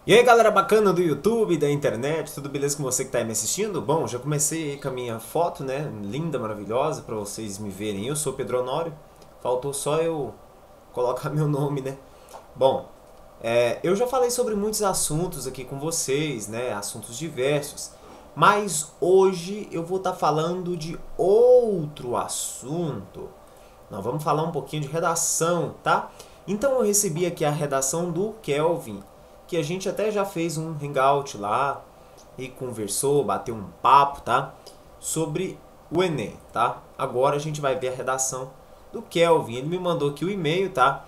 E aí galera bacana do YouTube, da internet, tudo beleza com você que tá aí me assistindo? Bom, já comecei aí com a minha foto, né, linda, maravilhosa, pra vocês me verem. Eu sou Pedro Honório, faltou só eu colocar meu nome, né? Bom, eu já falei sobre muitos assuntos aqui com vocês, né, assuntos diversos, mas hoje eu vou estar falando de outro assunto. Nós vamos falar um pouquinho de redação, tá? Então eu recebi aqui a redação do Kelvin, que a gente até já fez um hangout lá e conversou, bateu um papo, tá? Sobre o Enem, tá? Agora a gente vai ver a redação do Kelvin. Ele me mandou aqui o e-mail, tá?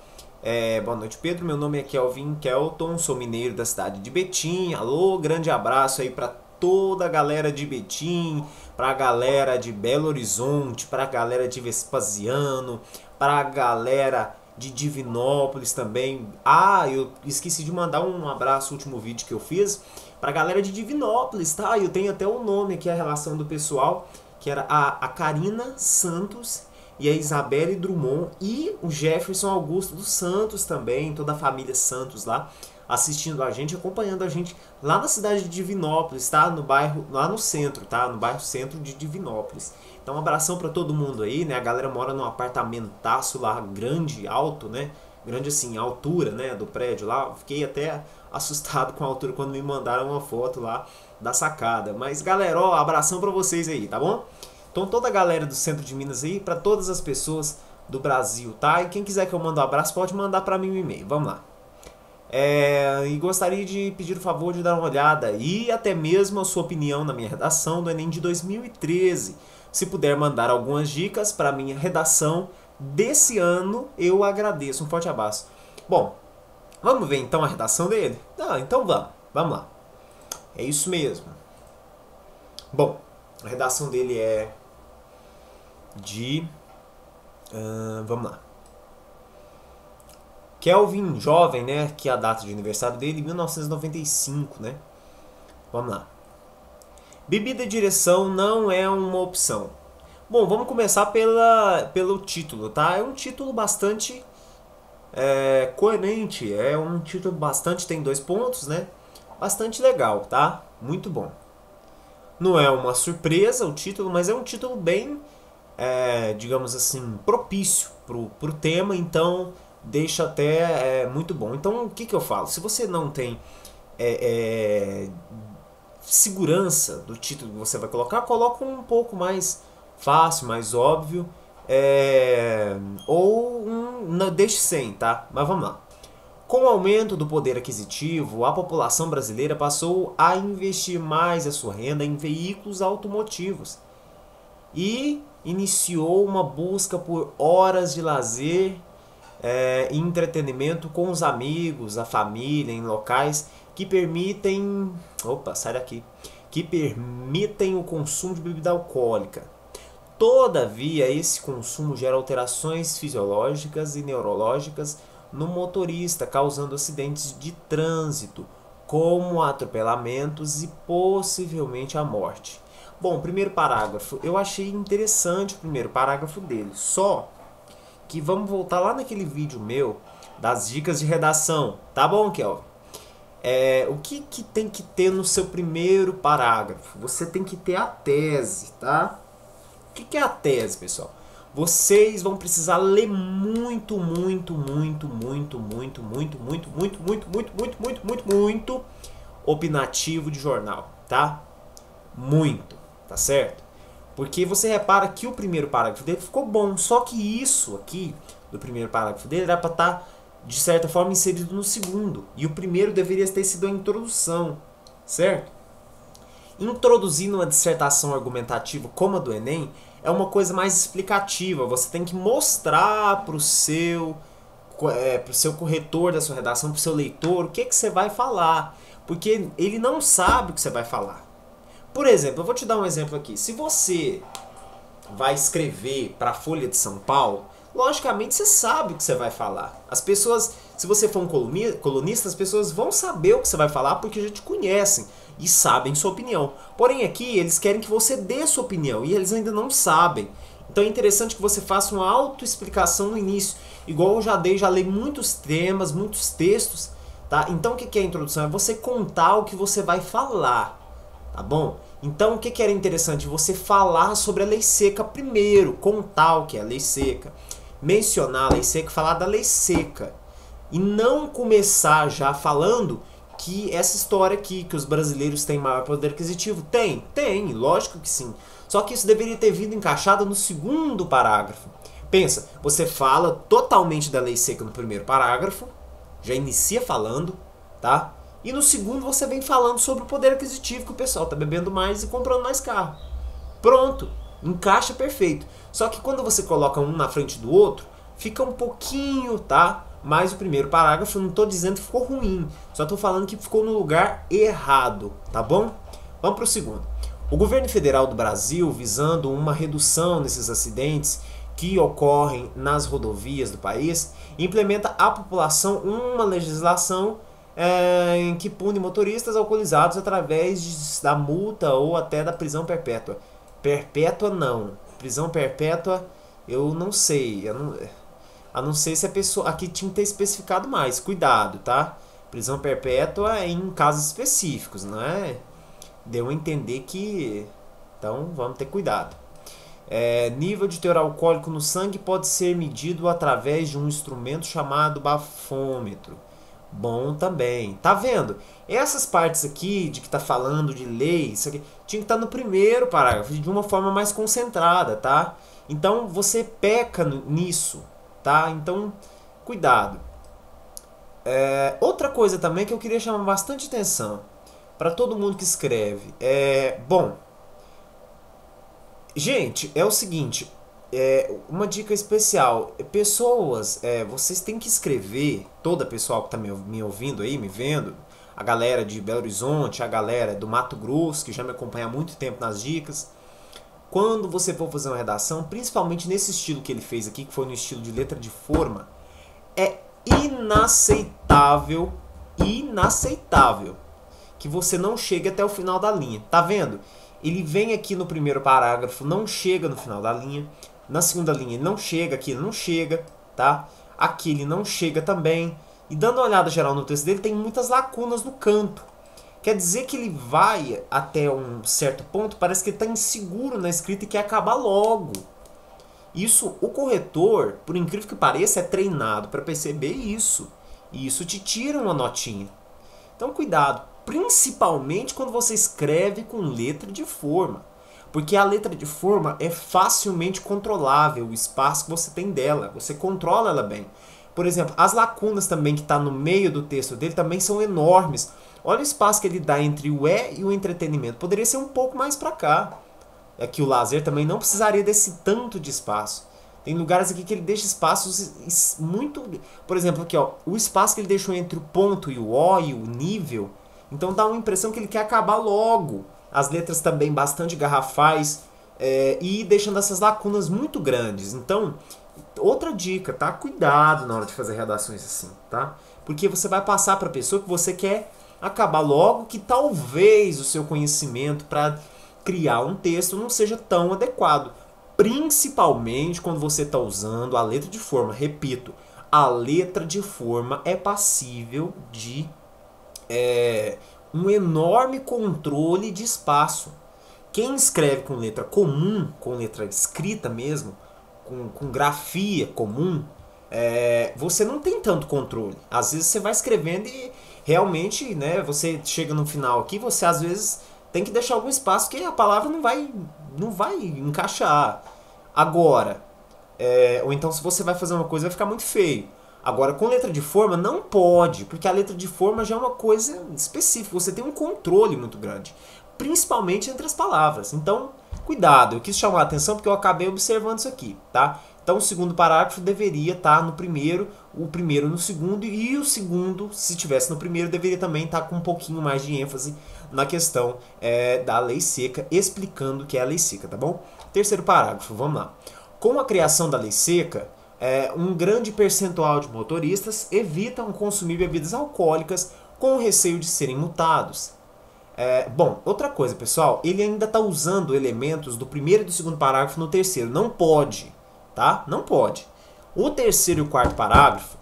Boa noite, Pedro. Meu nome é Kelvin Kelton, sou mineiro da cidade de Betim. Alô, grande abraço aí para toda a galera de Betim, pra galera de Belo Horizonte, pra galera de Vespasiano, pra galera de Divinópolis também. Ah, eu esqueci de mandar um abraço no último vídeo que eu fiz pra galera de Divinópolis, tá? Eu tenho até o nome aqui, a relação do pessoal, que era a Karina Santos e a Isabelle Drummond e o Jefferson Augusto dos Santos também, toda a família Santos lá, assistindo a gente, acompanhando a gente lá na cidade de Divinópolis, tá? No bairro, lá no centro, tá? No bairro centro de Divinópolis. Então um abração pra todo mundo aí, né? A galera mora num apartamentaço lá, grande, alto, né? Grande assim, a altura, né, do prédio lá. Fiquei até assustado com a altura quando me mandaram uma foto lá da sacada. Mas galera, ó, abração pra vocês aí, tá bom? Então toda a galera do centro de Minas aí, pra todas as pessoas do Brasil, tá? E quem quiser que eu mande um abraço, pode mandar pra mim um e-mail. Vamos lá. E gostaria de pedir o favor de dar uma olhada e até mesmo a sua opinião na minha redação do Enem de 2013. Se puder mandar algumas dicas para a minha redação desse ano, eu agradeço. Um forte abraço. Bom, vamos ver então a redação dele? Então vamos lá. É isso mesmo. Bom, a redação dele é de... vamos lá. Kelvin, jovem, né? Que é a data de aniversário dele, 1995, né? Vamos lá. Bebida e direção não é uma opção. Bom, vamos começar pelo título, tá? É um título bastante coerente, é um título bastante, tem 2 pontos, né? Bastante legal, tá? Muito bom. Não é uma surpresa o título, mas é um título bem, digamos assim, propício pro tema, então deixa até muito bom. Então o que eu falo? Se você não tem é, é, segurança do título que você vai colocar, coloca um pouco mais fácil, mais óbvio, ou não, deixe sem, tá? Mas vamos lá. Com o aumento do poder aquisitivo, a população brasileira passou a investir mais a sua renda em veículos automotivos e iniciou uma busca por horas de lazer e entretenimento com os amigos, a família, em locais que permitem. Opa, sai daqui! Que permitem o consumo de bebida alcoólica. Todavia, esse consumo gera alterações fisiológicas e neurológicas no motorista, causando acidentes de trânsito, como atropelamentos e possivelmente a morte. Bom, primeiro parágrafo, eu achei interessante o primeiro parágrafo dele, só que vamos voltar lá naquele vídeo meu das dicas de redação, tá bom, Kelvin? O que tem que ter no seu primeiro parágrafo? Você tem que ter a tese, tá? O que é a tese, pessoal? Vocês vão precisar ler muito, muito, muito, muito, muito, muito, muito, muito, muito, muito, muito, muito, muito, muito opinativo de jornal, tá? Muito, tá certo? Porque você repara que o primeiro parágrafo dele ficou bom, só que isso aqui, do primeiro parágrafo dele, era para estar, de certa forma, inserido no segundo. E o primeiro deveria ter sido a introdução, certo? Introduzir uma dissertação argumentativa como a do Enem é uma coisa mais explicativa. Você tem que mostrar para o seu corretor da sua redação, para o seu leitor, o que você vai falar. Porque ele não sabe o que você vai falar. Por exemplo, eu vou te dar um exemplo aqui. Se você vai escrever para a Folha de São Paulo, logicamente você sabe o que você vai falar. As pessoas, se você for um colunista, as pessoas vão saber o que você vai falar porque já te conhecem e sabem sua opinião. Porém aqui eles querem que você dê sua opinião e eles ainda não sabem. Então é interessante que você faça uma autoexplicação no início. Igual eu já dei, já li muitos temas, muitos textos tá? Então o que é a introdução? É você contar o que você vai falar, tá bom? Então o que era interessante? Você falar sobre a lei seca primeiro, contar o que é a lei seca, mencionar a lei seca, falar da lei seca. E não começar já falando que essa história aqui, que os brasileiros têm maior poder aquisitivo. Tem, lógico que sim. Só que isso deveria ter vindo encaixado no segundo parágrafo. Pensa, você fala totalmente da lei seca no primeiro parágrafo, já inicia falando, tá? E no segundo você vem falando sobre o poder aquisitivo, que o pessoal tá bebendo mais e comprando mais carro. Pronto, encaixa perfeito. Só que quando você coloca um na frente do outro, fica um pouquinho, tá? Mas o primeiro parágrafo, eu não estou dizendo que ficou ruim, só estou falando que ficou no lugar errado, tá bom? Vamos para o segundo. O governo federal do Brasil, visando uma redução nesses acidentes que ocorrem nas rodovias do país, implementa à população uma legislação em que pune motoristas alcoolizados através da multa ou até da prisão perpétua. Perpétua não. Prisão perpétua eu não sei. A não ser se a pessoa... Aqui tinha que ter especificado mais. Cuidado, tá? Prisão perpétua é em casos específicos, não é? Deu a entender que... Então, vamos ter cuidado. Nível de teor alcoólico no sangue pode ser medido através de um instrumento chamado bafômetro. Bom também. Tá vendo? Essas partes aqui, de que tá falando de lei, isso aqui, tinha que estar no primeiro parágrafo, de uma forma mais concentrada, tá? Então, você peca nisso. Tá? Então, cuidado. Outra coisa também que eu queria chamar bastante atenção para todo mundo que escreve. Bom, gente, é o seguinte, uma dica especial. Pessoas, vocês têm que escrever, toda pessoal que está me ouvindo aí, me vendo, a galera de Belo Horizonte, a galera do Mato Grosso, que já me acompanha há muito tempo nas dicas. Quando você for fazer uma redação, principalmente nesse estilo que ele fez aqui, que foi no estilo de letra de forma, é inaceitável que você não chegue até o final da linha. Tá vendo? Ele vem aqui no primeiro parágrafo, não chega no final da linha. Na segunda linha ele não chega, aqui ele não chega, tá? Aqui ele não chega também. E dando uma olhada geral no texto dele, tem muitas lacunas no canto. Quer dizer que ele vai até um certo ponto, parece que ele está inseguro na escrita e quer acabar logo. Isso, o corretor, por incrível que pareça, é treinado para perceber isso. E isso te tira uma notinha. Então cuidado, principalmente quando você escreve com letra de forma. Porque a letra de forma é facilmente controlável, o espaço que você tem dela. Você controla ela bem. Por exemplo, as lacunas também que está no meio do texto dele também são enormes. Olha o espaço que ele dá entre o e o entretenimento. Poderia ser um pouco mais para cá. É que o lazer também não precisaria desse tanto de espaço. Tem lugares aqui que ele deixa espaços muito... Por exemplo, aqui, ó, o espaço que ele deixou entre o ponto e o o e o nível. Então dá uma impressão que ele quer acabar logo. As letras também bastante garrafais e deixando essas lacunas muito grandes. Então, outra dica, tá? Cuidado na hora de fazer redações assim, tá? Porque você vai passar para a pessoa que você quer acabar logo, que talvez o seu conhecimento para criar um texto não seja tão adequado. Principalmente quando você está usando a letra de forma. Repito, a letra de forma é passível de um enorme controle de espaço. Quem escreve com letra comum, com letra escrita mesmo, com grafia comum, você não tem tanto controle. Às vezes você vai escrevendo e realmente, né, você chega no final aqui, você às vezes tem que deixar algum espaço que a palavra não vai encaixar. Agora, ou então se você vai fazer uma coisa vai ficar muito feio. Agora, com letra de forma não pode, porque a letra de forma já é uma coisa específica, você tem um controle muito grande, principalmente entre as palavras. Então, cuidado, eu quis chamar a atenção porque eu acabei observando isso aqui, tá? Então o segundo parágrafo deveria estar no primeiro, o primeiro no segundo, e o segundo, se tivesse no primeiro, deveria também estar com um pouquinho mais de ênfase na questão da lei seca, explicando o que é a lei seca, tá bom? Terceiro parágrafo, vamos lá. Com a criação da lei seca, um grande percentual de motoristas evitam consumir bebidas alcoólicas com o receio de serem multados. Bom, outra coisa, pessoal, ele ainda está usando elementos do primeiro e do segundo parágrafo no terceiro. Não pode, tá? Não pode. O terceiro e o quarto parágrafo,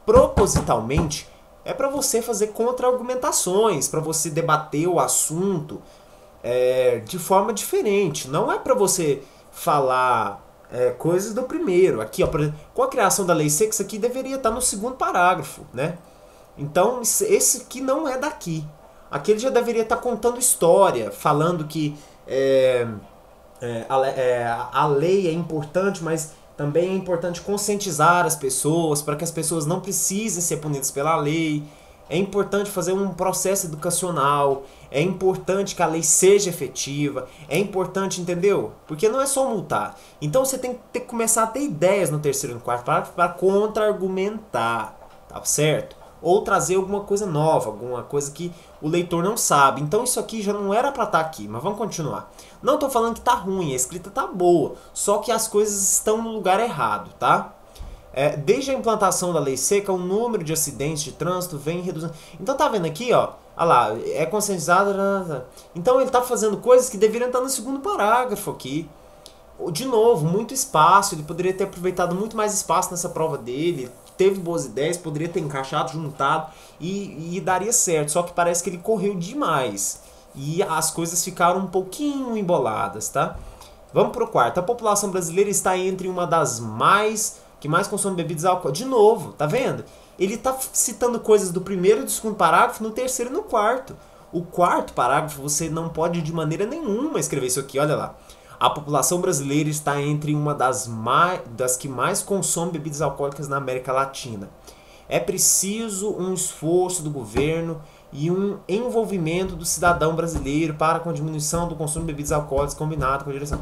propositalmente, é para você fazer contra-argumentações, para você debater o assunto de forma diferente. Não é para você falar coisas do primeiro. Aqui, ó, por exemplo, com a criação da lei seca, isso aqui deveria estar no segundo parágrafo, né? Então, esse aqui não é daqui. Aqui ele já deveria estar contando história, falando que a lei é importante, mas também é importante conscientizar as pessoas para que as pessoas não precisem ser punidas pela lei. É importante fazer um processo educacional. É importante que a lei seja efetiva. É importante, entendeu? Porque não é só multar. Então você tem que começar a ter ideias no terceiro e no quarto parágrafo para contra-argumentar. Tá certo? Ou trazer alguma coisa nova, alguma coisa que o leitor não sabe. Então isso aqui já não era para estar aqui, mas vamos continuar. Não estou falando que tá ruim, a escrita tá boa, só que as coisas estão no lugar errado, tá? Desde a implantação da lei seca, o número de acidentes de trânsito vem reduzindo. Então tá vendo aqui, ó, olha lá, é conscientizado. Então ele tá fazendo coisas que deveriam estar no segundo parágrafo aqui. De novo, muito espaço, ele poderia ter aproveitado muito mais espaço nessa prova dele. Teve boas ideias, poderia ter encaixado, juntado e daria certo. Só que parece que ele correu demais e as coisas ficaram um pouquinho emboladas, tá? Vamos pro quarto. A população brasileira está entre uma das que mais consome bebidas alcoólicas. De novo, tá vendo? Ele tá citando coisas do primeiro e do segundo parágrafo, no terceiro e no quarto. O quarto parágrafo você não pode de maneira nenhuma escrever isso aqui, olha lá. A população brasileira está entre uma das que mais consome bebidas alcoólicas na América Latina. É preciso um esforço do governo e um envolvimento do cidadão brasileiro para com a diminuição do consumo de bebidas alcoólicas combinado com a direção.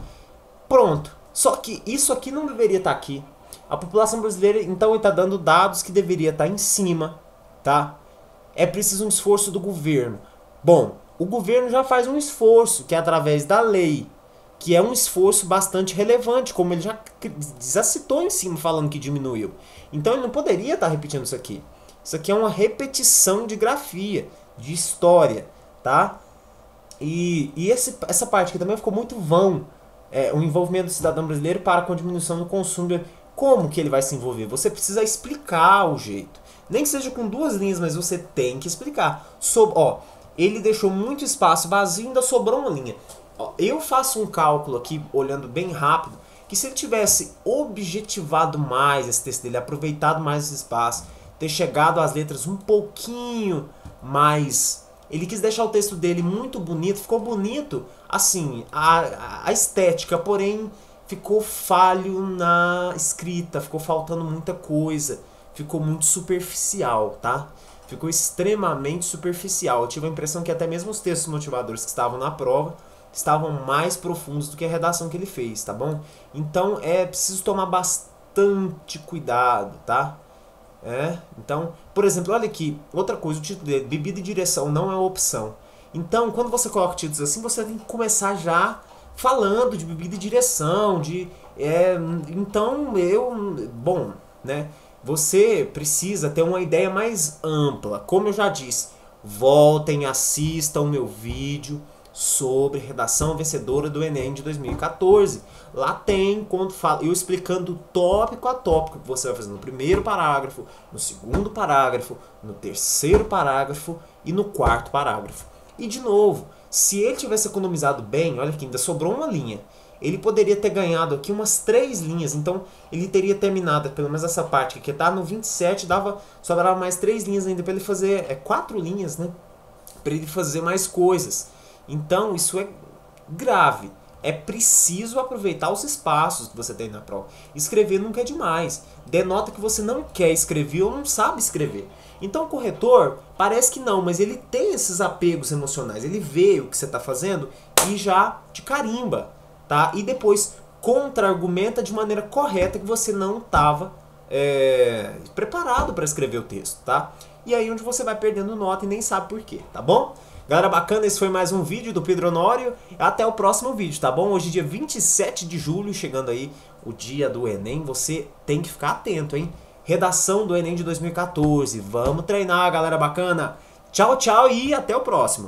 Pronto. Só que isso aqui não deveria estar aqui. A população brasileira, então, está dando dados que deveria estar em cima, tá? É preciso um esforço do governo. Bom, o governo já faz um esforço, que é através da lei, que é um esforço bastante relevante, como ele já citou em cima, falando que diminuiu. Então ele não poderia estar repetindo isso aqui. Isso aqui é uma repetição de grafia, de história, tá? E essa parte aqui também ficou muito vão. O envolvimento do cidadão brasileiro para com a diminuição do consumo. Como que ele vai se envolver? Você precisa explicar o jeito. Nem que seja com 2 linhas, mas você tem que explicar. Ele deixou muito espaço vazio e ainda sobrou uma linha. Eu faço um cálculo aqui, olhando bem rápido, que se ele tivesse objetivado mais esse texto dele, aproveitado mais esse espaço, ter chegado às letras um pouquinho mais... Ele quis deixar o texto dele muito bonito, ficou bonito, assim, a estética, porém ficou falho na escrita, ficou faltando muita coisa, ficou muito superficial, tá? Ficou extremamente superficial. Eu tive a impressão que até mesmo os textos motivadores que estavam na prova estavam mais profundos do que a redação que ele fez, tá bom? Então é preciso tomar bastante cuidado, tá? Então, por exemplo, olha aqui, outra coisa, o título dele, bebida e direção não é opção. Então, quando você coloca títulos assim, você tem que começar já falando de bebida e direção, bom, né? Você precisa ter uma ideia mais ampla. Como eu já disse, voltem, assistam o meu vídeo sobre redação vencedora do Enem de 2014. Lá tem, eu explicando tópico a tópico que você vai fazer no primeiro parágrafo, no segundo parágrafo, no terceiro parágrafo e no quarto parágrafo. E de novo, se ele tivesse economizado bem, olha aqui, ainda sobrou uma linha. Ele poderia ter ganhado aqui umas 3 linhas, então ele teria terminado pelo menos essa parte que tá no 27, sobrava mais 3 linhas ainda para ele fazer, 4 linhas, né? Para ele fazer mais coisas. Então isso é grave. É preciso aproveitar os espaços que você tem na prova. Escrever nunca é demais. Denota que você não quer escrever ou não sabe escrever. Então o corretor parece que não, mas ele tem esses apegos emocionais. Ele vê o que você está fazendo e já te carimba, tá? E depois contra-argumenta de maneira correta que você não estava preparado para escrever o texto, tá? E aí onde você vai perdendo nota e nem sabe por quê, tá bom? Galera bacana, esse foi mais um vídeo do Pedro Honório. Até o próximo vídeo, tá bom? Hoje dia 27 de julho, chegando aí o dia do Enem. Você tem que ficar atento, hein? Redação do Enem de 2014. Vamos treinar, galera bacana. Tchau, tchau e até o próximo.